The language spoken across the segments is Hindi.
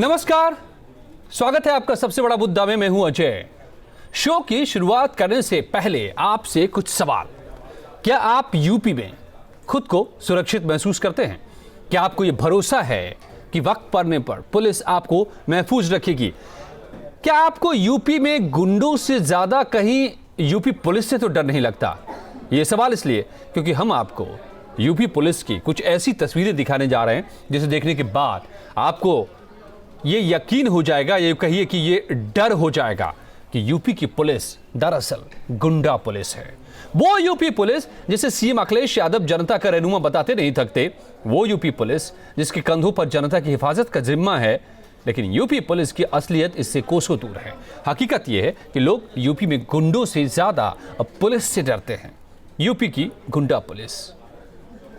नमस्कार, स्वागत है आपका सबसे बड़ा मुद्दा में। मैं हूं अजय। शो की शुरुआत करने से पहले आपसे कुछ सवाल। क्या आप यूपी में खुद को सुरक्षित महसूस करते हैं? क्या आपको यह भरोसा है कि वक्त पड़ने पर पुलिस आपको महफूज रखेगी? क्या आपको यूपी में गुंडों से ज्यादा कहीं यूपी पुलिस से तो डर नहीं लगता? यह सवाल इसलिए क्योंकि हम आपको यूपी पुलिस की कुछ ऐसी तस्वीरें दिखाने जा रहे हैं जिसे देखने के बाद आपको ये यकीन हो जाएगा, ये कहिए कि ये डर हो जाएगा कि यूपी की पुलिस दरअसल गुंडा पुलिस है। वो यूपी पुलिस जिसे सीएम अखिलेश यादव जनता का रहनुमा बताते नहीं थकते, वो यूपी पुलिस जिसके कंधों पर जनता की हिफाजत का जिम्मा है। लेकिन यूपी पुलिस की असलियत इससे कोसों दूर है। हकीकत यह है कि लोग यूपी में गुंडों से ज्यादा पुलिस से डरते हैं। यूपी की गुंडा पुलिस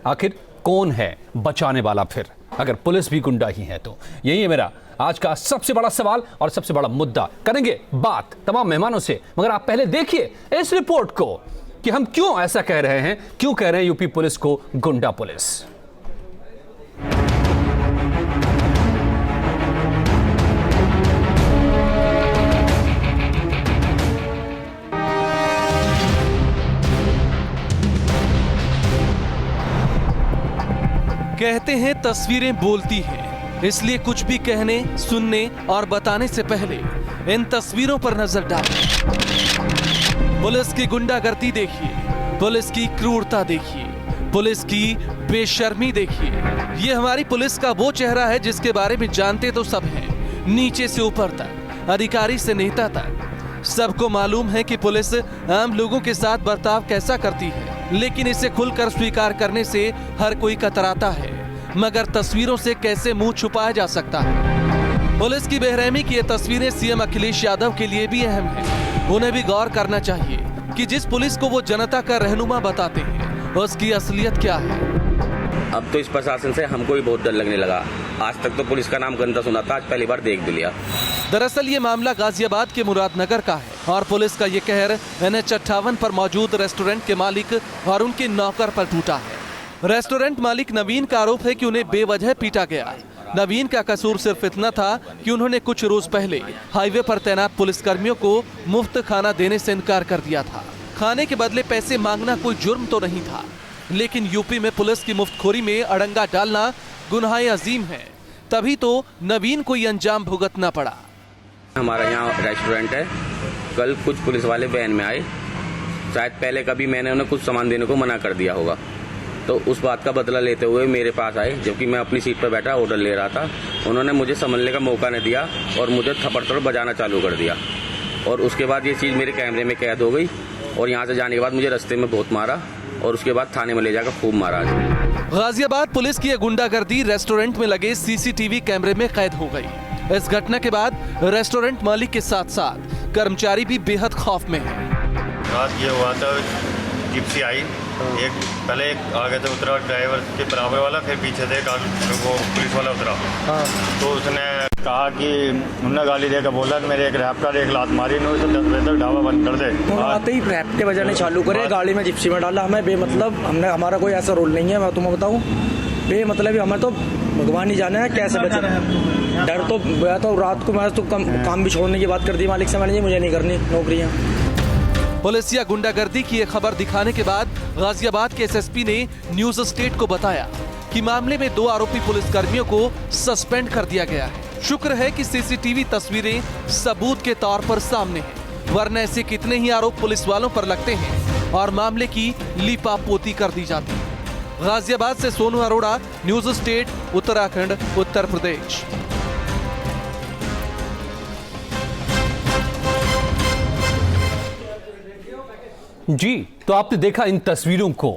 आखिर कौन है बचाने वाला? फिर अगर पुलिस भी गुंडा ही है तो यही है मेरा आज का सबसे बड़ा सवाल और सबसे बड़ा मुद्दा। करेंगे बात तमाम मेहमानों से, मगर आप पहले देखिए इस रिपोर्ट को कि हम क्यों ऐसा कह रहे हैं, क्यों कह रहे हैं यूपी पुलिस को गुंडा पुलिस। कहते हैं तस्वीरें बोलती हैं, इसलिए कुछ भी कहने, सुनने और बताने से पहले इन तस्वीरों पर नजर डालें। पुलिस की गुंडागर्दी देखिए, पुलिस की क्रूरता देखिए, पुलिस की बेशर्मी देखिए। ये हमारी पुलिस का वो चेहरा है जिसके बारे में जानते तो सब हैं, नीचे से ऊपर तक, अधिकारी से नेता तक। सबको मालूम है कि पुलिस आम लोगों के साथ बर्ताव कैसा करती है, लेकिन इसे खुलकर स्वीकार करने से हर कोई कतराता है। मगर तस्वीरों से कैसे मुंह छुपाया जा सकता है? पुलिस की बेरहमी की ये तस्वीरें सीएम अखिलेश यादव के लिए भी अहम है। उन्हें भी गौर करना चाहिए कि जिस पुलिस को वो जनता का रहनुमा बताते हैं उसकी असलियत क्या है। अब तो इस प्रशासन से हमको भी बहुत डर लगने लगा। आज तक तो पुलिस का नाम गंदा सुना था, आज पहली बार देख भी लिया। दरअसल ये मामला गाजियाबाद के मुरादनगर का है और पुलिस का ये कहर NH 58 पर मौजूद रेस्टोरेंट के मालिक और उनके नौकर पर टूटा है। रेस्टोरेंट मालिक नवीन का आरोप है कि उन्हें बेवजह पीटा गया। नवीन का कसूर सिर्फ इतना था कि उन्होंने कुछ रोज पहले हाईवे पर तैनात पुलिसकर्मियों को मुफ्त खाना देने से इनकार कर दिया था। खाने के बदले पैसे मांगना कोई जुर्म तो नहीं था, लेकिन यूपी में पुलिस की मुफ्तखोरी में अड़ंगा डालना गुनाह अजीम है। तभी तो नवीन को ये अंजाम भुगतना पड़ा। हमारा यहाँ रेस्टोरेंट है। कल कुछ पुलिस वाले वैन में आए, शायद पहले कभी मैंने उन्हें कुछ सामान देने को मना कर दिया होगा, तो उस बात का बदला लेते हुए मेरे पास आए, जबकि मैं अपनी सीट पर बैठा ऑर्डर ले रहा था। उन्होंने मुझे संभलने का मौका नहीं दिया और मुझे थप्पड़ बजाना चालू कर दिया। और उसके बाद ये चीज़ मेरे कैमरे में कैद हो गई और यहाँ से जाने के बाद मुझे रास्ते में बहुत मारा और उसके बाद थाने में ले जाकर खूब मारा। गाजियाबाद पुलिस की गुंडागर्दी रेस्टोरेंट में लगे CCTV कैमरे में कैद हो गई। इस घटना के बाद रेस्टोरेंट मालिक के साथ साथ कर्मचारी भी बेहद खौफ में है। रात ये हुआ था, जिप्सी आई, पहले एक आगे से उतरा ड्राइवर के बराबर वाला, फिर पीछे से वो पुलिस वाला उतरा। तो उसने कहा कि उन्होंने गाली देकर बोला मेरे एक रैप्टर एक लात मारी, ने उसे 10 बजे तक ढाबा बंद कर दे। आते ही रैप्टे बजाने चालू करे, गाड़ी में जिप्सी में डाला। हमें बेमतलब, हमने हमारा कोई ऐसा रोल नहीं है। मैं तुम्हें बताऊं, बेमतलब हमें तो भगवान ही जाने है कैसे बचे। डर तो मैं तो रात को मैं तो काम भी छोड़ने की बात कर दी मालिक से, मैंने मुझे नहीं करनी नौकरियाँ। पुलिसिया गुंडागर्दी की एक खबर दिखाने के बाद गाजियाबाद के SSP ने न्यूज स्टेट को बताया कि मामले में 2 आरोपी पुलिसकर्मियों को सस्पेंड कर दिया गया है। शुक्र है कि CCTV तस्वीरें सबूत के तौर पर सामने हैं, वरना ऐसे कितने ही आरोप पुलिस वालों पर लगते हैं और मामले की लीपापोती कर दी जाती है। गाजियाबाद से सोनू अरोड़ा, न्यूज स्टेट, उत्तराखंड, उत्तर प्रदेश। जी, तो आपने देखा इन तस्वीरों को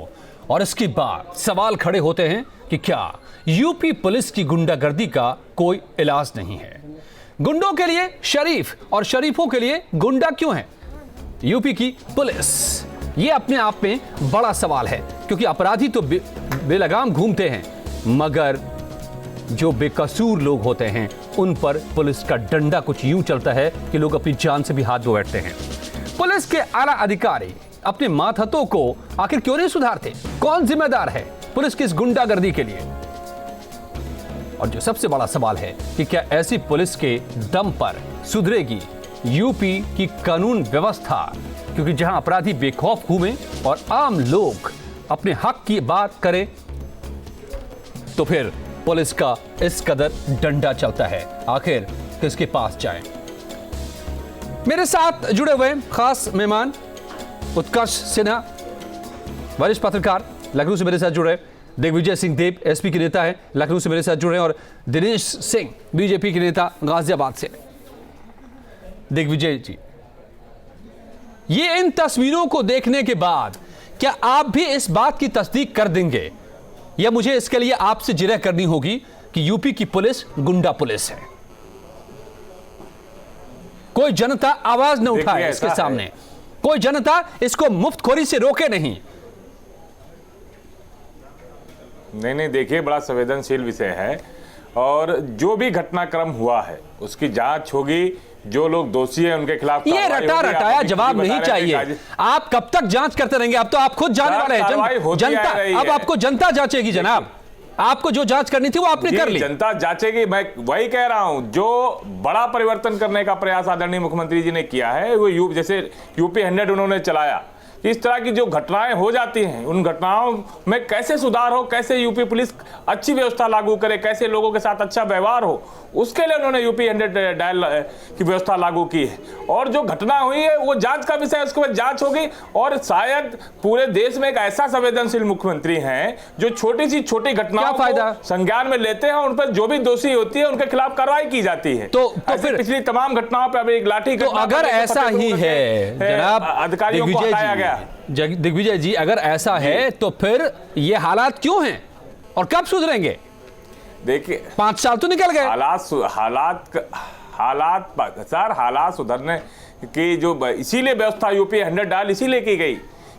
और इसके बाद सवाल खड़े होते हैं कि क्या यूपी पुलिस की गुंडागर्दी का कोई इलाज नहीं है? गुंडों के लिए शरीफ और शरीफों के लिए गुंडा क्यों है यूपी की पुलिस? ये अपने आप में बड़ा सवाल है, क्योंकि अपराधी तो बेलगाम घूमते हैं, मगर जो बेकसूर लोग होते हैं उन पर पुलिस का डंडा कुछ यूं चलता है कि लोग अपनी जान से भी हाथ धो बैठते हैं। पुलिस के आला अधिकारी अपने मातहतों को आखिर क्यों नहीं सुधारते? कौन जिम्मेदार है पुलिस की इस गुंडागर्दी के लिए? और जो सबसे बड़ा सवाल है कि क्या ऐसी पुलिस के दम पर सुधरेगी यूपी की कानून व्यवस्था, क्योंकि जहां अपराधी बेखौफ घूमे और आम लोग अपने हक की बात करें तो फिर पुलिस का इस कदर डंडा चलता है, आखिर किसके पास जाए। मेरे साथ जुड़े हुए खास मेहमान उत्कर्ष सिन्हा, वरिष्ठ पत्रकार, लखनऊ से मेरे साथ जुड़े, दिग्विजय सिंह देव एसपी के नेता है, लखनऊ से मेरे साथ जुड़े, और दिनेश सिंह बीजेपी के नेता गाजियाबाद से। दिग्विजय जी, ये इन तस्वीरों को देखने के बाद क्या आप भी इस बात की तस्दीक कर देंगे या मुझे इसके लिए आपसे जिरह करनी होगी कि यूपी की पुलिस गुंडा पुलिस है? कोई जनता आवाज न उठाए इसके सामने, कोई जनता इसको मुफ्तखोरी से रोके नहीं। नहीं, देखिए, बड़ा संवेदनशील विषय है और जो भी घटनाक्रम हुआ है उसकी जांच होगी, जो लोग दोषी हैं उनके खिलाफ ये रटा रटाया जवाब नहीं चाहिए। आप कब तक जांच करते रहेंगे? अब तो आप खुद जाने वाले हैं, जनता, अब आपको जनता जांचेगी जनाब। आपको जो जांच करनी थी वो आपने कर ली, जनता जांचेगी। मैं वही कह रहा हूं, जो बड़ा परिवर्तन करने का प्रयास आदरणीय मुख्यमंत्री जी ने किया है, वो जैसे यूपी 100 उन्होंने चलाया, इस तरह की जो घटनाएं हो जाती हैं उन घटनाओं में कैसे सुधार हो, कैसे यूपी पुलिस अच्छी व्यवस्था लागू करे, कैसे लोगों के साथ अच्छा व्यवहार हो, उसके लिए उन्होंने यूपी 100 डायल की व्यवस्था लागू की है। और जो घटना हुई है वो जांच का विषय है, उसके बाद जांच होगी। और शायद पूरे देश में एक ऐसा संवेदनशील मुख्यमंत्री हैं जो छोटी सी छोटी घटनाओं को संज्ञान में लेते हैं, उन पर जो भी दोषी होती है उनके खिलाफ कार्रवाई की जाती है। तो फिर पिछली तमाम घटनाओं पर एक लाठी, तो अगर ऐसा ही है जनाब, अधिकारियों को हटाया गया। दिग्विजय जी, अगर ऐसा है तो फिर ये हालात क्यों हैं और कब सुधरेंगे? देखिए, 5 साल तो निकल गए। हालात सुधरने की जो इसीलिए व्यवस्था यूपी 100 डाल इसीलिए की गई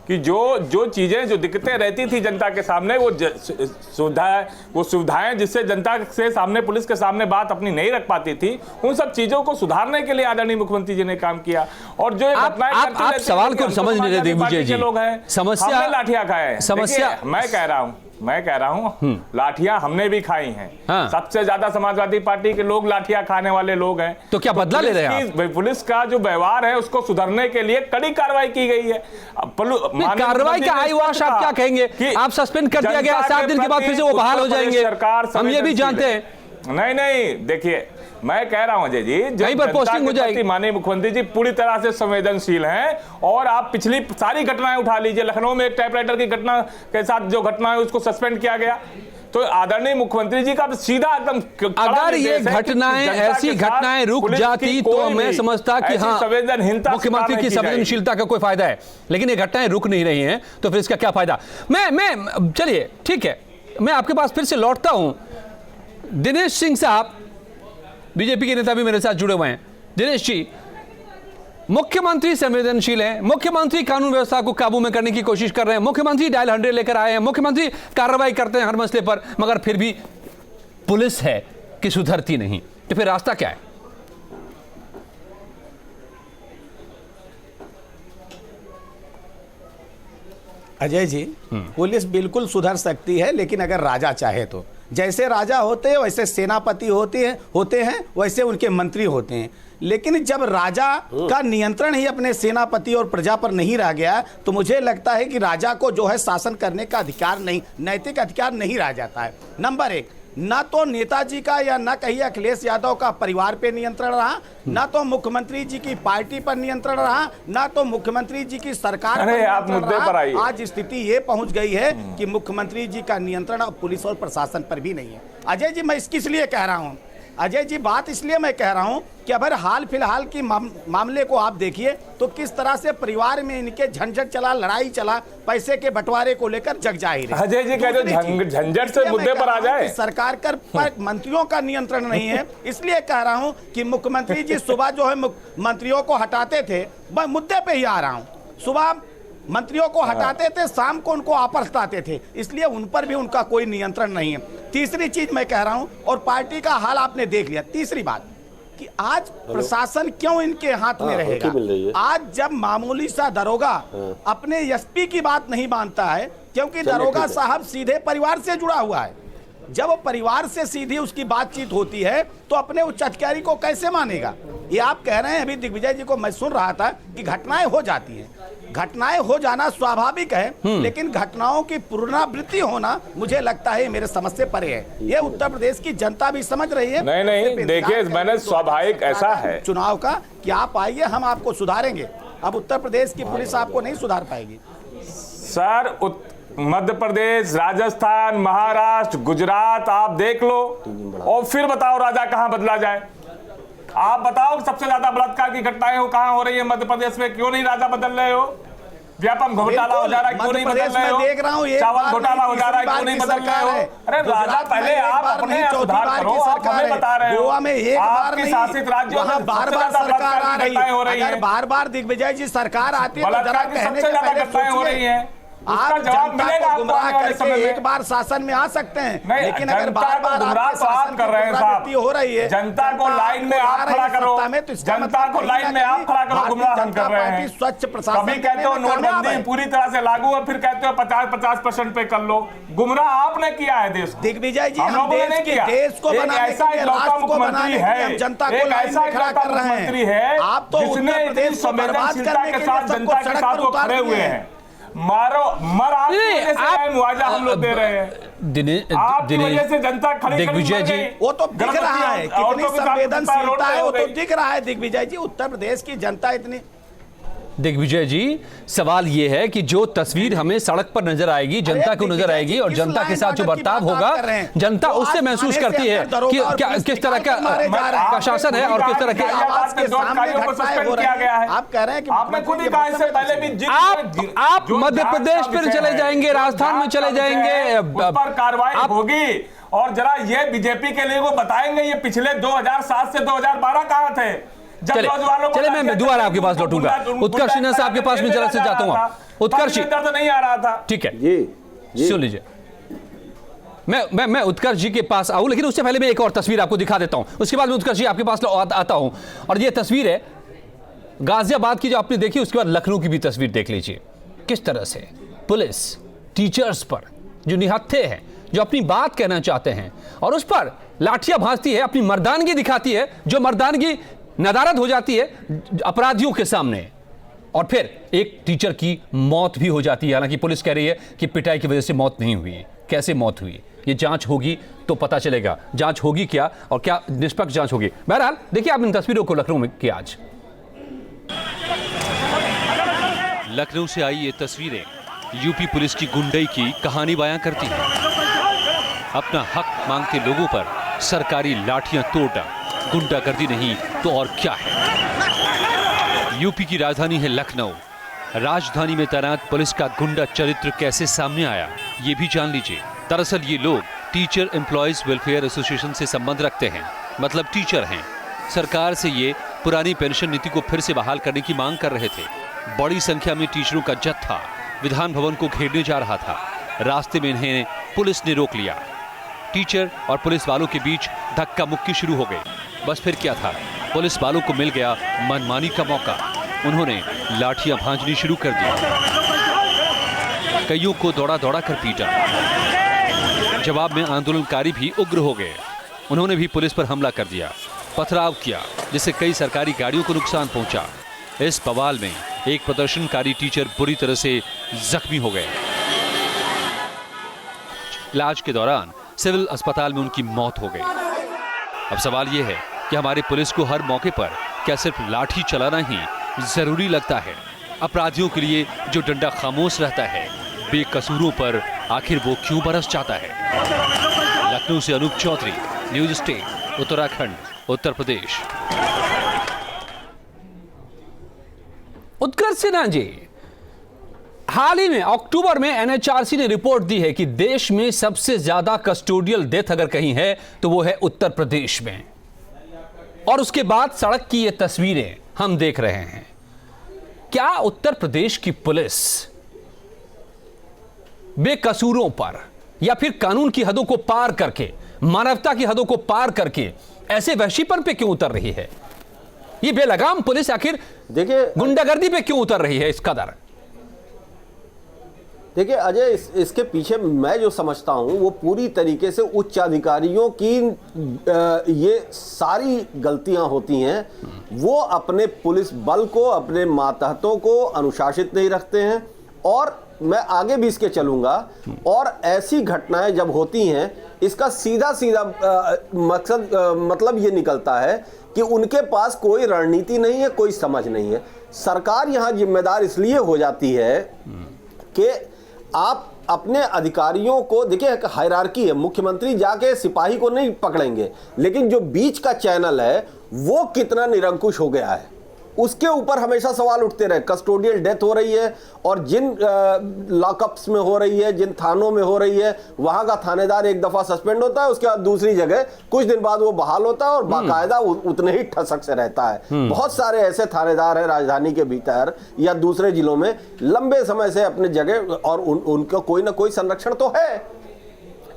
कि जो चीजें, जो दिक्कतें रहती थी जनता के सामने, वो सुविधाएं जिससे जनता से सामने, पुलिस के सामने बात अपनी नहीं रख पाती थी, उन सब चीजों को सुधारने के लिए आदरणीय मुख्यमंत्री जी ने काम किया। और जो आप सवाल को समझ नहीं रहे दिग्विजय जी, लोग हैं, समस्या लाठियां खाए, समस्या मैं कह रहा हूं लाठियां हमने भी खाई हैं। हाँ। सबसे ज्यादा समाजवादी पार्टी के लोग लाठियां खाने वाले लोग हैं। तो क्या बदला ले रहे हैं? पुलिस का जो व्यवहार है उसको सुधारने के लिए कड़ी कार्रवाई की गई है। कार्रवाई का आईवाश आप क्या कहेंगे? आप सस्पेंड कर दिया गया, 7 दिन के बाद फिर से वो बहाल हो जाएंगे, हम ये भी जानते हैं। नहीं, देखिए, मैं कह रहा हूं अजय जी, कहीं पर पोस्टिंग हो जाएगी। माननीय मुख्यमंत्री जी पूरी तरह से संवेदनशील हैं। और आप पिछली सारी घटनाएं उठा लीजिए, लखनऊ में एक टाइपराइटर की घटना के साथ जो घटना है उसको सस्पेंड किया गया, तो आदरणीय मुख्यमंत्री जी का सीधा एकदम, अगर ये घटनाएं, ऐसी घटनाएं रुक जाती तो मैं समझता कि हाँ, मुख्यमंत्री की संवेदनशीलता का कोई फायदा है, लेकिन ये घटनाएं रुक नहीं रही हैं तो फिर इसका क्या फायदा? मैं चलिए ठीक है, मैं आपके पास फिर से लौटता हूं। दिनेश सिंह साहब, बीजेपी के नेता भी मेरे साथ जुड़े हुए हैं। दिनेश जी, मुख्यमंत्री संवेदनशील हैं, मुख्यमंत्री कानून व्यवस्था को काबू में करने की कोशिश कर रहे हैं, मुख्यमंत्री डायल 100 लेकर आए हैं, मुख्यमंत्री कार्रवाई करते हैं हर मसले पर, मगर फिर भी पुलिस है कि सुधरती नहीं, तो फिर रास्ता क्या है? अजय जी, पुलिस बिल्कुल सुधर सकती है, लेकिन अगर राजा चाहे तो। जैसे राजा होते हैं वैसे सेनापति होते हैं वैसे उनके मंत्री होते हैं। लेकिन जब राजा का नियंत्रण ही अपने सेनापति और प्रजा पर नहीं रह गया, तो मुझे लगता है कि राजा को जो है शासन करने का अधिकार नहीं, नैतिक अधिकार नहीं रह जाता है। नंबर 1, ना तो नेताजी का या ना कहीं अखिलेश यादव का परिवार पे नियंत्रण रहा, ना तो मुख्यमंत्री जी की पार्टी पर नियंत्रण रहा, ना तो मुख्यमंत्री जी की सरकार पर आप मुद्दे पर आइए। आज स्थिति ये पहुंच गई है कि मुख्यमंत्री जी का नियंत्रण अब पुलिस और प्रशासन पर भी नहीं है। अजय जी, मैं किस लिए कह रहा हूं? अजय जी, बात इसलिए मैं कह रहा हूं कि अगर हाल फिलहाल की मामले को आप देखिए तो किस तरह से परिवार में इनके झंझट चला, लड़ाई चला, पैसे के बंटवारे को लेकर जग जाहिर है। अजय जी, झंझट से मुद्दे पर आ जाए। सरकार पर मंत्रियों का नियंत्रण नहीं है, इसलिए कह रहा हूं कि मुख्यमंत्री जी सुबह जो है मंत्रियों को हटाते थे, मैं मुद्दे पे ही आ रहा हूं, सुबह मंत्रियों को हटाते थे, शाम को उनको वापस हटाते थे, इसलिए उन पर भी उनका कोई नियंत्रण नहीं है। तीसरी चीज मैं कह रहा हूं, और पार्टी का हाल आपने देख लिया। तीसरी बात कि आज प्रशासन क्यों इनके हाथ में रहेगा? आज जब मामूली सा दरोगा अपने एसपी की बात नहीं मानता है, क्योंकि दरोगा साहब सीधे परिवार से जुड़ा हुआ है, जब वो परिवार से सीधी उसकी बातचीत होती है तो अपने उच्च अधिकारी को कैसे मानेगा? ये आप कह रहे हैं, अभी दिग्विजय जी को मैं सुन रहा था कि घटनाएं हो जाती हैं, घटनाएं हो जाना स्वाभाविक है, लेकिन घटनाओं की पुनरावृत्ति होना मुझे लगता है मेरे समझ से परे है। ये उत्तर प्रदेश की जनता भी समझ रही है। नहीं, देखिए मैंने स्वाभाविक ऐसा है चुनाव का कि आप आइए, हम आपको सुधारेंगे। अब उत्तर प्रदेश की पुलिस आपको नहीं सुधार पाएगी सर। मध्य प्रदेश, राजस्थान, महाराष्ट्र, गुजरात आप देख लो और फिर बताओ राजा कहां बदला जाए। आप बताओ सबसे ज्यादा बलात्कार की घटनाएं हो कहां हो रही है मध्य प्रदेश में? क्यों नहीं राजा बदल रहे हो? व्यापम घोटाला हो जा रहा है, क्यों नहीं बदल रहे हो? देख रहा हूं चावल घोटाला हो जा रहा है, क्यों नहीं बदल रहे हो? अरे राजा पहले आप अपने सुधार करो। आप हमें बता रहे हो गोवा में एक बार आपके शासित राज्यों में बार बार सरकार आ रही है। अगर बार बार दिग्विजय जी सरकार आती है तो जरा कहने से पहले घटनाएं हो रही है, आप जवाब मिलेगा आपको गुमराह आने वाले करके समय में। एक बार शासन में आ सकते हैं, लेकिन अगर जनता बार को बार गुमराह आपके तो आप शासन कर रहे हैं साहब। हो रही है, जनता को लाइन में आप खड़ा करो, जनता को लाइन में आप खड़ा करो, गुमराह हम कर रहे हैं। स्वच्छ प्रशासन कभी कहते हो नोटबंदी पूरी तरह से लागू और फिर कहते हो 50% पे कर लो। गुमराह आपने किया है देश को। दिग्विजय जी, हम लोगों ने नहीं किया। देश को बनाने के लिए, राष्ट्र को बनाने के लिए हम जनता को लाइन में खड़ा कर रहे हैं। आप तो उत्तर प्रदेश को बर्बाद करने के लिए जनता के साथ वो खड़े हुए हैं। मारो मर आप मुआवजा हम लोग दे रहे हैं। आपकी वजह से जनता खड़ी दिग्विजय जी, वो तो दिख रहा है कितनी संवेदनशीलता है, वो तो दिख रहा है दिग्विजय जी। उत्तर प्रदेश की जनता इतनी दिग्विजय जी, सवाल यह है कि जो तस्वीर हमें सड़क पर नजर आएगी, जनता को नजर आएगी और जनता के साथ जो बर्ताव होगा, जनता उससे महसूस करती है कि क्या किस तरह का शासन है और किस तरह के आप कह रहे हैं कि आपने खुद ही कहा इससे पहले भी आप मध्य प्रदेश फिर चले जाएंगे, राजस्थान में चले जाएंगे, पर कार्रवाई होगी। और जरा ये बीजेपी के लिए वो बताएंगे ये पिछले 2007 से 2012 कहां थे? चले मैं दोबारा आपके पास लौटूंगा। उत्कर्ष सिन्हा साहब के पास में जरा से जाता हूं। उत्कर्ष तो नहीं आ रहा था। ठीक है जी, सुन लीजिए, मैं उत्कर्ष जी के पास आऊं, लेकिन उससे पहले मैं एक और तस्वीर आपको दिखा देता हूं, उसके बाद मैं उत्कर्ष जी आपके पास आता हूं। और ये तस्वीर है गाजियाबाद की जो आपने देखी, उसके बाद लखनऊ की भी तस्वीर देख लीजिए। किस तरह से पुलिस टीचर्स पर जो निहत्थे हैं, जो अपनी बात कहना चाहते हैं और उस पर लाठियां भांजती है, अपनी मर्दानगी दिखाती है, जो मर्दानगी नदारद हो जाती है अपराधियों के सामने, और फिर एक टीचर की मौत भी हो जाती है। हालांकि पुलिस कह रही है कि पिटाई की वजह से मौत नहीं हुई। कैसे मौत हुई ये जांच होगी तो पता चलेगा। जांच होगी क्या और क्या निष्पक्ष जांच होगी? बहरहाल देखिए आप इन तस्वीरों को लखनऊ में की आज। लखनऊ से आई ये तस्वीरें यूपी पुलिस की गुंडई की कहानी बयां करती हैं। अपना हक मांगते लोगों पर सरकारी लाठियां तोड़, गुंडागर्दी नहीं तो और क्या है। यूपी की राजधानी है लखनऊ। राजधानी में तैनात पुलिस का गुंडा चरित्र कैसे सामने आया ये भी जान लीजिए। दरअसल ये लोग टीचर एम्प्लॉयज वेलफेयर एसोसिएशन से संबंध रखते हैं, मतलब टीचर हैं। सरकार से ये पुरानी पेंशन नीति को फिर से बहाल करने की मांग कर रहे थे। बड़ी संख्या में टीचरों का जत्था विधान भवन को घेरने जा रहा था। रास्ते में इन्हें पुलिस ने रोक लिया। टीचर और पुलिस वालों के बीच धक्का मुक्की शुरू हो गई। बस फिर क्या था, पुलिस वालों को मिल गया मनमानी का मौका। उन्होंने लाठियां भांजनी शुरू कर दी, कईयों को दौड़ा दौड़ा कर पीटा। जवाब में आंदोलनकारी भी उग्र हो गए। उन्होंने भी पुलिस पर हमला कर दिया, पथराव किया, जिससे कई सरकारी गाड़ियों को नुकसान पहुंचा। इस बवाल में एक प्रदर्शनकारी टीचर बुरी तरह से जख्मी हो गए। इलाज के दौरान सिविल अस्पताल में उनकी मौत हो गई। अब सवाल यह है कि हमारे पुलिस को हर मौके पर क्या सिर्फ लाठी चलाना ही जरूरी लगता है? अपराधियों के लिए जो डंडा खामोश रहता है, बेकसूरों पर आखिर वो क्यों बरस जाता है? लखनऊ से अनूप चौधरी, न्यूज स्टेट, उत्तराखंड, उत्तर प्रदेश। उत्कर्ष सिन्हा जी, हाल ही में अक्टूबर में एनएचआरसी ने रिपोर्ट दी है कि देश में सबसे ज्यादा कस्टोडियल डेथ अगर कहीं है तो वो है उत्तर प्रदेश में। और उसके बाद सड़क की ये तस्वीरें हम देख रहे हैं। क्या उत्तर प्रदेश की पुलिस बेकसूरों पर या फिर कानून की हदों को पार करके, मानवता की हदों को पार करके ऐसे वहशीपन पे क्यों उतर रही है? ये बेलगाम पुलिस आखिर देखिए गुंडागर्दी पे क्यों उतर रही है इस कदर? देखिए अजय, इसके पीछे मैं जो समझता हूं वो पूरी तरीके से उच्च अधिकारियों की ये सारी गलतियां होती हैं। वो अपने पुलिस बल को, अपने मातहतों को अनुशासित नहीं रखते हैं। और मैं आगे भी इसके चलूंगा। और ऐसी घटनाएं जब होती हैं, इसका सीधा सीधा मकसद मतलब ये निकलता है कि उनके पास कोई रणनीति नहीं है, कोई समझ नहीं है। सरकार यहां जिम्मेदार इसलिए हो जाती है कि आप अपने अधिकारियों को, देखिए एक हायरार्की है, मुख्यमंत्री जाके सिपाही को नहीं पकड़ेंगे, लेकिन जो बीच का चैनल है वो कितना निरंकुश हो गया है उसके ऊपर हमेशा सवाल उठते रहे। कस्टोडियल डेथ हो रही है और जिन लॉकअप्स में हो रही है, जिन थानों में हो रही है, वहां का थानेदार एक दफा सस्पेंड होता है, उसके बाद दूसरी जगह कुछ दिन बाद वो बहाल होता है और बाकायदा उतने ही ठसक से रहता है। बहुत सारे ऐसे थानेदार हैं राजधानी के भीतर या दूसरे जिलों में लंबे समय से अपने जगह, और उनका कोई ना कोई संरक्षण तो है।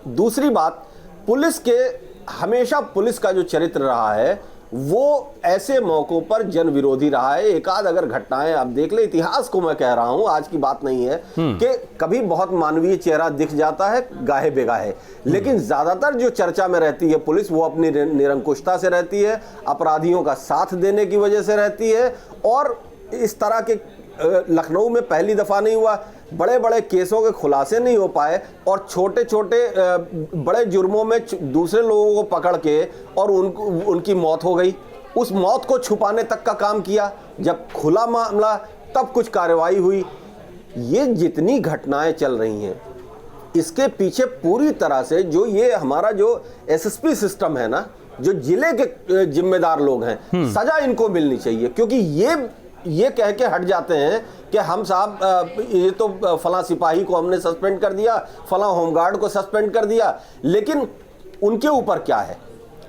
दूसरी बात, पुलिस के हमेशा पुलिस का जो चरित्र रहा है वो ऐसे मौकों पर जन विरोधी रहा है। एक आध अगर घटनाएं आप देख ले, इतिहास को मैं कह रहा हूं, आज की बात नहीं है, कि कभी बहुत मानवीय चेहरा दिख जाता है गाहे बेगाहे, लेकिन ज्यादातर जो चर्चा में रहती है पुलिस, वो अपनी निरंकुशता से रहती है, अपराधियों का साथ देने की वजह से रहती है। और इस तरह के लखनऊ में पहली दफा नहीं हुआ, बड़े बड़े केसों के खुलासे नहीं हो पाए और छोटे छोटे बड़े जुर्मों में दूसरे लोगों को पकड़ के और उनकी मौत हो गई। उस मौत को छुपाने तक का काम किया, जब खुला मामला तब कुछ कार्रवाई हुई। ये जितनी घटनाएं चल रही हैं, इसके पीछे पूरी तरह से जो ये हमारा जो एसएसपी सिस्टम है ना, जो जिले के जिम्मेदार लोग हैं, सजा इनको मिलनी चाहिए। क्योंकि ये कह के हट जाते हैं कि हम साहब ये तो फला सिपाही को हमने सस्पेंड कर दिया, फला होमगार्ड को सस्पेंड कर दिया, लेकिन उनके ऊपर क्या है?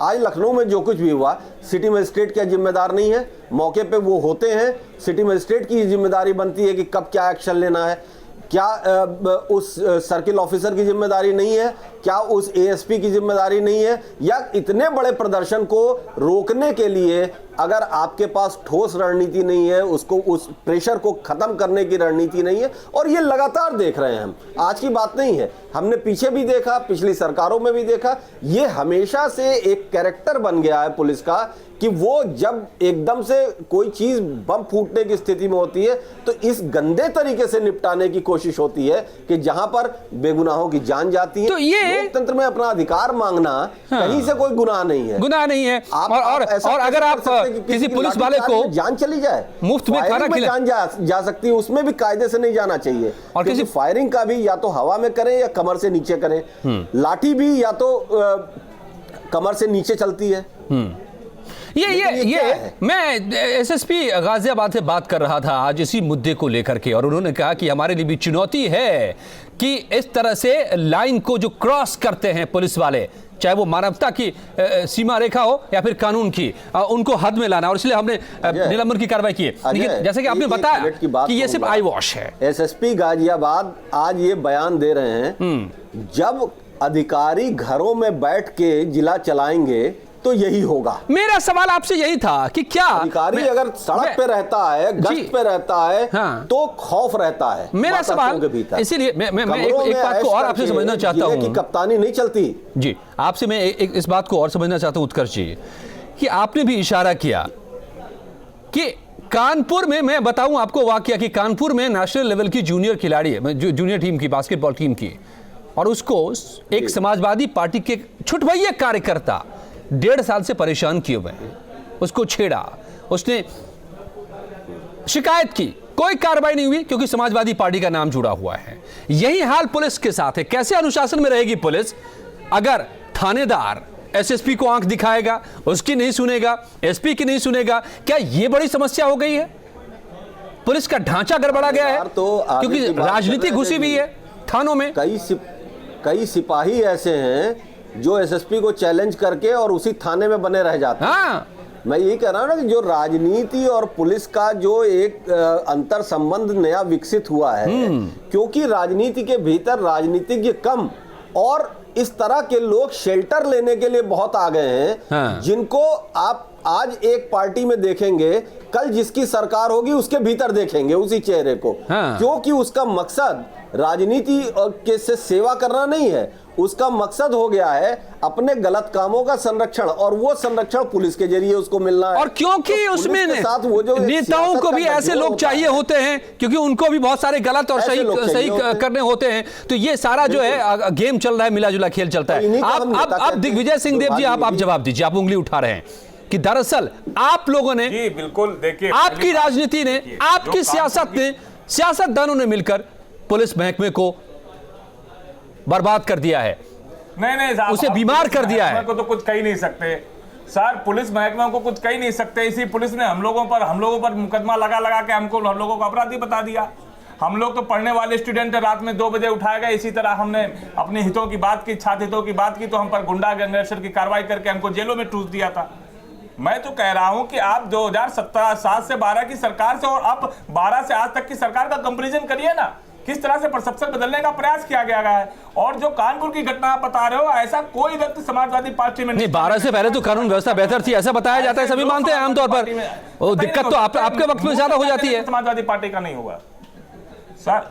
आज लखनऊ में जो कुछ भी हुआ, सिटी मजिस्ट्रेट क्या जिम्मेदार नहीं है? मौके पे वो होते हैं, सिटी मजिस्ट्रेट की जिम्मेदारी बनती है कि कब क्या एक्शन लेना है। क्या उस सर्किल ऑफिसर की जिम्मेदारी नहीं है? क्या उस एएसपी की जिम्मेदारी नहीं है? या इतने बड़े प्रदर्शन को रोकने के लिए अगर आपके पास ठोस रणनीति नहीं है, उसको उस प्रेशर को खत्म करने की रणनीति नहीं है, और ये लगातार देख रहे हैं हम, आज की बात नहीं है, हमने पीछे भी देखा, पिछली सरकारों में भी देखा, ये हमेशा से एक कैरेक्टर बन गया है पुलिस का कि वो जब एकदम से कोई चीज बम फूटने की स्थिति में होती है तो इस गंदे तरीके से निपटाने की कोशिश होती है कि जहां पर बेगुनाहों की जान जाती है। तो ये लोकतंत्र में अपना अधिकार मांगना कहीं से कोई गुनाह नहीं है, गुनाह नहीं है। और अगर आप किसी पुलिस वाले को जान चली जाए, मुफ्त में खाना जान जा सकती है, उसमें भी कायदे से नहीं जाना चाहिए। और किसी फायरिंग का भी या तो हवा में करें या कमर से नीचे करें, लाठी भी या तो कमर से नीचे चलती है। ये मैं एसएसपी गाजियाबाद से बात कर रहा था आज इसी मुद्दे को लेकर के, और उन्होंने कहा कि हमारे लिए भी चुनौती है कि इस तरह से लाइन को जो क्रॉस करते हैं पुलिस वाले, चाहे वो मानवता की सीमा रेखा हो या फिर कानून की, उनको हद में लाना, और इसलिए हमने निलंबन की कार्रवाई की है। लेकिन जैसे कि आपने बताया कि ये सिर्फ आई वॉश है। एसएसपी गाजियाबाद आज ये बयान दे रहे हैं, जब अधिकारी घरों में बैठ के जिला चलाएंगे तो यही होगा। मेरा सवाल आपसे यही था कि क्या अधिकारी अगर सड़क पे रहता है, गश्त पे रहता है, हाँ, तो खौफ रहता है। मेरा सवाल इसीलिए मैं एक बात को और आपसे समझना चाहता हूं कि कप्तानी नहीं चलती। जी, आपसे मैं इस बात को और समझना चाहता हूं उत्कर्ष जी, कि आपने भी इशारा किया कि कानपुर में, मैं बताऊं आपको वाकया कि कानपुर में नेशनल लेवल की जूनियर खिलाड़ी है, जूनियर टीम की, बास्केटबॉल टीम की, और उसको एक समाजवादी पार्टी के छुटभैया कार्यकर्ता 1.5 साल से परेशान किए हुए हैं, उसको छेड़ा, उसने शिकायत की, कोई कार्रवाई नहीं हुई क्योंकि समाजवादी पार्टी का नाम जुड़ा हुआ है। यही हाल पुलिस के साथ है। कैसे अनुशासन में रहेगी पुलिस अगर थानेदार एसएसपी को आंख दिखाएगा, उसकी नहीं सुनेगा, एसपी की नहीं सुनेगा? क्या यह बड़ी समस्या हो गई है? पुलिस का ढांचा गड़बड़ा गया है क्योंकि राजनीति घुसी हुई है थानों में। कई सिपाही ऐसे हैं जो एसएसपी को चैलेंज करके और उसी थाने में बने रह जाते हैं। हाँ। मैं यही कह रहा हूं ना कि जो राजनीति और पुलिस का जो एक अंतर संबंध नया विकसित हुआ है, क्योंकि राजनीति के भीतर राजनीतिज्ञ कम और इस तरह के लोग शेल्टर लेने के लिए बहुत आ गए हैं, हाँ। जिनको आप आज एक पार्टी में देखेंगे, कल जिसकी सरकार होगी उसके भीतर देखेंगे उसी चेहरे को। हाँ। क्योंकि उसका मकसद राजनीति के से सेवा करना नहीं है, उसका मकसद हो गया है अपने गलत कामों का संरक्षण, और वो संरक्षण पुलिस के जरिए उसको मिलना है। और क्योंकि तो उसमें पुलिस के साथ वो जो नेताओं को भी ऐसे लोग चाहिए होते हैं, क्योंकि उनको भी बहुत सारे गलत और सही करने होते हैं। तो ये सारा जो है गेम चल रहा है, मिला जुला खेल चलता है। अब दिग्विजय सिंह देव जी, आप जवाब दीजिए। आप उंगली उठा रहे हैं कि दरअसल आप लोगों ने, जी बिल्कुल, देखिए आपकी राजनीति ने, आपकी सियासत ने, सियासतदानों ने मिलकर पुलिस महकमे को बर्बाद कर दिया है, नहीं साहब, उसे बीमार कर दिया है। को तो कुछ कह ही नहीं सकते सर, पुलिस महकमे को कुछ कह ही नहीं सकते। इसी पुलिस ने हम लोगों पर मुकदमा लगा के हम लोगों को अपराधी बता दिया। हम लोग तो पढ़ने वाले स्टूडेंट रात में 2 बजे उठाए गए, इसी तरह हमने अपने हितों की बात की, छात्र हितों की बात की, तो हम पर गुंडा गैंगस्टर की कार्रवाई करके हमको जेलों में ठूस दिया था। मैं तो कह रहा हूं कि आप 2007 से 12 की सरकार से और अब 12 से आज तक की सरकार का कंपैरिजन करिए ना, किस तरह से परसेप्शन बदलने का प्रयास किया गया है। और जो कानपुर की घटना आप बता रहे हो, ऐसा कोई व्यक्ति समाजवादी पार्टी में नहीं, 12 से पहले तो कानून व्यवस्था बेहतर थी, ऐसा बताया जाता है, सभी मानते हैं आमतौर पर। वो दिक्कत तो आपके वक्त में ज्यादा हो जाती है। समाजवादी पार्टी का नहीं हुआ सर,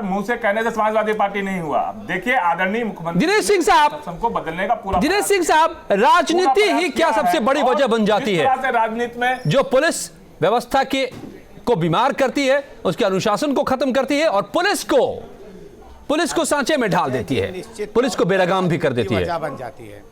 मुंह से कहने से समाजवादी पार्टी नहीं हुआ। देखिए आदरणीय मुख्यमंत्री दिनेश सिंह साहब, सबको बदलने का पूरा, दिनेश सिंह साहब, राजनीति ही क्या सबसे बड़ी वजह बन जाती है राजनीति में, जो पुलिस व्यवस्था को बीमार करती है, उसके अनुशासन को खत्म करती है और पुलिस को सांचे में ढाल देती है, पुलिस को बेलगाम भी कर देती है, वजह बन जाती है।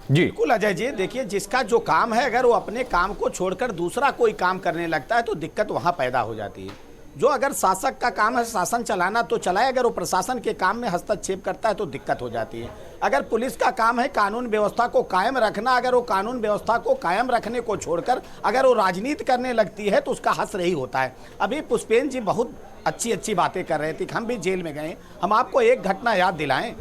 जी बिल्कुल अजय जी, देखिए जिसका जो काम है, अगर वो अपने काम को छोड़कर दूसरा कोई काम करने लगता है तो दिक्कत वहां पैदा हो जाती है। जो अगर शासक का काम है शासन चलाना तो चलाए, अगर वो प्रशासन के काम में हस्तक्षेप करता है तो दिक्कत हो जाती है। अगर पुलिस का काम है कानून व्यवस्था को कायम रखना, अगर वो कानून व्यवस्था को कायम रखने को छोड़कर अगर वो राजनीति करने लगती है तो उसका हश्र ही होता है। अभी पुष्पेंद्र जी बहुत अच्छी बातें कर रहे थे, हम भी जेल में गए। हम आपको एक घटना याद दिलाएं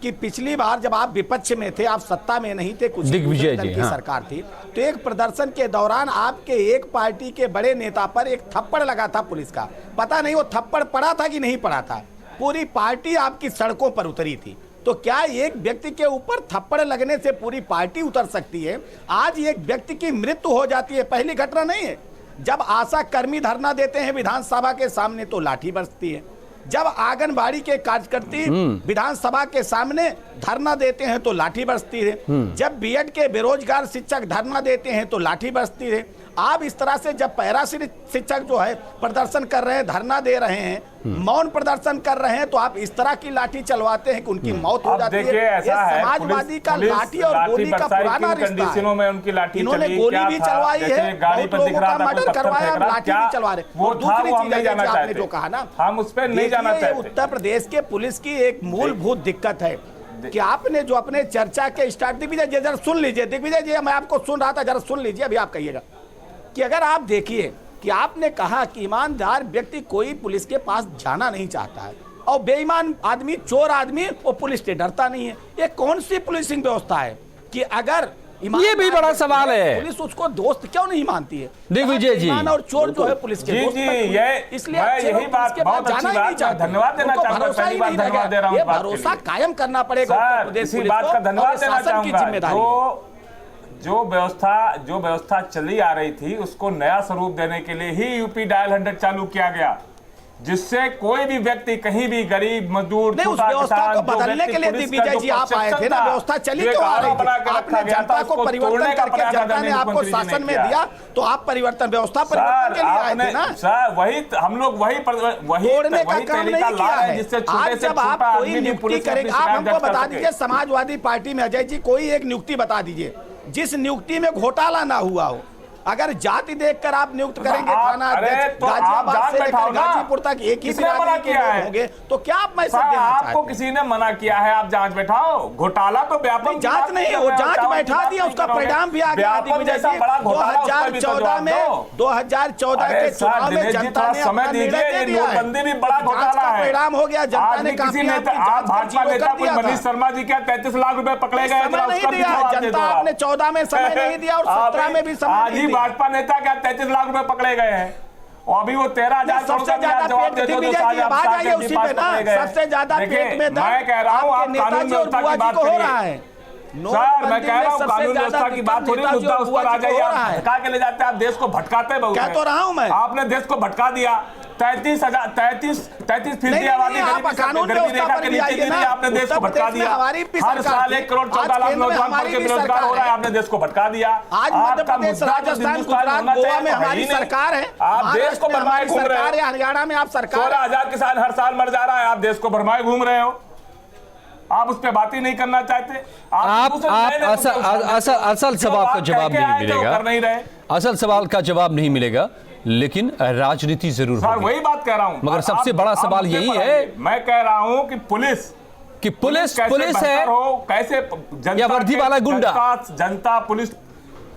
कि पिछली बार जब आप विपक्ष में थे, आप सत्ता में नहीं थे, कुछ दिग्विजय दल जी, की सरकार थी, तो एक प्रदर्शन के दौरान आपके एक पार्टी के बड़े नेता पर एक थप्पड़ लगा था पुलिस का। पता नहीं वो थप्पड़ पड़ा था कि नहीं पड़ा था, पूरी पार्टी आपकी सड़कों पर उतरी थी। तो क्या एक व्यक्ति के ऊपर थप्पड़ लगने से पूरी पार्टी उतर सकती है? आज एक व्यक्ति की मृत्यु हो जाती है, पहली घटना नहीं है। जब आशा कर्मी धरना देते हैं विधानसभा के सामने तो लाठी बरसती है, जब आंगनबाड़ी के कार्यकर्ती विधानसभा के सामने धरना देते हैं तो लाठी बरसती है, जब बीएड के बेरोजगार शिक्षक धरना देते हैं तो लाठी बरसती है। आप इस तरह से जब पैरा शिक्षक जो है प्रदर्शन कर रहे हैं, धरना दे रहे हैं, मौन प्रदर्शन कर रहे हैं, तो आप इस तरह की लाठी चलवाते हैं कि उनकी मौत हो जाती है। ये समाजवादी का लाठी और गोली का पुराना रिश्ता है। इन्होंने गोली भी चलवाई है, बहुत लोगों का मर्डर करवाया, लाठी भी चलवा रहे। और दूसरी चीज आपने जो कहा ना, हम उस पर नहीं जाना चाहते। उत्तर प्रदेश के पुलिस की एक मूलभूत दिक्कत है कि आपने जो अपने चर्चा के स्टार्ट, दिग्विजय जी जरा सुन लीजिए, दिग्विजय जी मैं आपको सुन रहा था, जरा सुन लीजिए, अभी आप कहिएगा कि अगर आप देखिए कि आपने कहा कि ईमानदार व्यक्ति कोई पुलिस के पास जाना नहीं चाहता है और बेईमान आदमी, चोर आदमी वो पुलिस से डरता नहीं है। ये कौन सी पुलिसिंग व्यवस्था है कि अगर ये भी बड़ा सवाल है, पुलिस उसको दोस्त क्यों नहीं मानती है? दिग्विजय जी, और चोर जो है पुलिस के दोस्त, इसलिए यही बात बहुत अच्छी बात है, धन्यवाद देना चाहूंगा, पहली बार धन्यवाद दे रहा हूं, भरोसा कायम करना पड़ेगा उत्तर प्रदेश पुलिस को, धन्यवाद देना चाहूंगा। जो व्यवस्था चली आ रही थी उसको नया स्वरूप देने के लिए ही यूपी डायल 100 चालू किया गया, जिससे कोई भी व्यक्ति कहीं भी गरीब मजदूर छोटा किसान को बदलने के लिए दिग्विजय जी आप आए थे ना, व्यवस्था चली क्यों आ रही थी? आपने जनता को परिवर्तन करके जनता ने आपको शासन में दिया तो आप परिवर्तन, व्यवस्था परिवर्तन के लिए आए थे ना सर। वही हम लोग वही तोड़ने का काम नहीं किया है। आज जब आप कोई नियुक्ति करेंगे, आप हमको बता दीजिए समाजवादी पार्टी में अजय जी कोई एक नियुक्ति बता दीजिए जिस नियुक्ति में घोटाला ना हुआ हो। अगर जाति देखकर आप नियुक्त करेंगे थाना अध्यक्ष, गाजियाबाद से लेकर गाजीपुर तक एक ही बिरादरी के लोग होंगे, तो क्या आप मैसेज देना चाहते हैं? आपको किसी ने मना किया है आप जांच बैठाओ? घोटाला तो व्यापक जांच नहीं है, वो जांच बैठा दिया, उसका परिणाम भी आ गया। 2014 के चुनाव में जनता ने अपना निर्णय दिया है, नोटबंदी भी बड़ा घोटाला है, परिणाम हो गया। जनता ने भाजपा नेता कोई मनीष शर्मा जी क्या 33 लाख रुपए पकड़े गए? जनता आपने 14 में समय नहीं दिया और 17 में भी समय नहीं। भाजपा नेता क्या 33 लाख रुपए पकड़े गए हैं? और अभी वो 13,000 करोड़ सबसे ज्यादा जवाब पेट दे दो दिग्विजय जो जी, आवाज आई है उसी पे ना, सबसे ज्यादा पेट में दर्द मैं कह रहा हूँ आप आपके कानून नेताजी और व्यवस्था बुआ की जी बात को हो रहा करिए है। सर मैं कह रहा हूँ सबसे कानून ज्यादा व्यवस्था की बात हो रही है, नेताजी मुद्दा और उस बुआ पर आ जी को जाइए। हो आप रहा है। भटका के ले जाते हैं, आप देश को भटकाते बहुत कह हैं। तो रहा हूं मैं। आपने देश को भटका दिया। 33% नहीं, आबादी आप कानून गरीबी व्यवस्था रेखा पर के भी नीचे आइए गिरी, ना। आपने देश को उत्तर भटका प्रदेश में दिया। हमारी भी हर सरकार साल है। 1 करोड़ आज 14 लाख केंद्र में नौजवान हमारी पढ़ के भी बेरोजगार सरकार हो रहा है, है। आपने देश को भटका दिया। आज मध्य आपका प्रदेश, मुद्दा तो राजस्थान, हिंदुस्तान गुजरात, होना गोवा चाहिए, में तो है हमारी ही नहीं। सरकार है। आप देश को महाराष्ट्र में भरमाए हमारी घूम रहे सरकार है, हो। हरियाणा में आप सरकार है। 16,000 किसान हर साल मर जा रहा है, आप देश को भरमाए घूम रहे हो। आप उस पर बात ही नहीं करना चाहते। आप असल सवाल का जवाब नहीं मिलेगा, कर नहीं रहे। असल सवाल का जवाब नहीं मिलेगा, लेकिन राजनीति जरूर सर होगी। वही बात कह रहा हूं, मगर सबसे बड़ा सवाल मुद्दे यही पर है आइए। मैं कह रहा हूं कि पुलिस कैसे बेहतर है हो, कैसे या वर्दी वाला गुंडा? जनता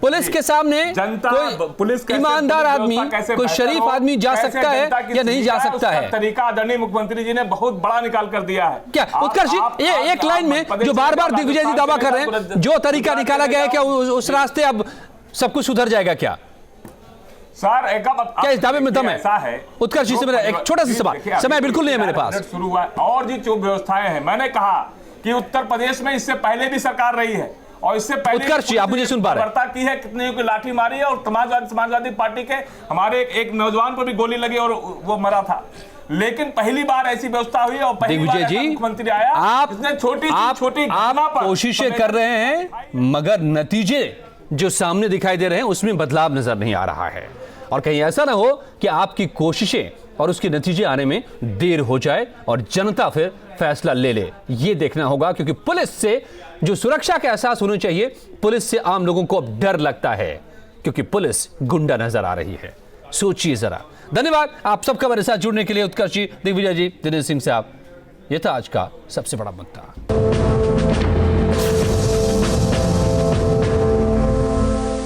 पुलिस के सामने जनता कोई पुलिस कैसे, ईमानदार पुलिस आदमी, व्यवस्था कैसे कोई बेहतर शरीफ हो, आदमी जा कैसे सकता है जनता की या नहीं जा सुविधा सकता उसका है? तरीका आदरणीय मुख्यमंत्री जी ने बहुत बड़ा निकाल कर दिया है। क्या उत्कर्ष जी, ये एक लाइन में जो बार बार दिग्विजय जी दावा कर रहे हैं, जो तरीका निकाला गया है, क्या उस रास्ते अब सब कुछ सुधर जाएगा क्या? सर क्या इस दावे में दम है? ऐसा है उत्कर्ष जी से मेरा एक छोटा सा सवाल, समय बिल्कुल नहीं है मेरे पास। शुरू हुआ और जी जो व्यवस्थाएं हैं, मैंने कहा कि उत्तर प्रदेश में इससे पहले भी सरकार रही है और इससे पहले उत्कर्ष जी, आप मुझे सुन पा रहे हैं? वार्ता की है, कितने की लाठी मारी है और समाजवादी पार्टी के हमारे एक नौजवान पर भी गोली लगी और वो मरा था। लेकिन पहली बार ऐसी व्यवस्था हुई और पहली बार दिग्विजय ऐसा जी, मुख्यमंत्री आया आप जिसने छोटी कोशिशें कर रहे हैं, मगर नतीजे जो सामने दिखाई दे रहे हैं उसमें बदलाव नजर नहीं आ रहा है। और कहीं ऐसा ना हो कि आपकी कोशिशें और उसके नतीजे आने में देर हो जाए और जनता फिर फैसला ले ले। ये देखना होगा, क्योंकि पुलिस से जो सुरक्षा का एहसास होना चाहिए, पुलिस से आम लोगों को अब डर लगता है, क्योंकि पुलिस गुंडा नजर आ रही है। सोचिए जरा। धन्यवाद आप सबका मेरे साथ जुड़ने के लिए। उत्कर्ष जी, दिग्विजय जी, दिनेश सिंह साहब, यह था आज का सबसे बड़ा मुद्दा।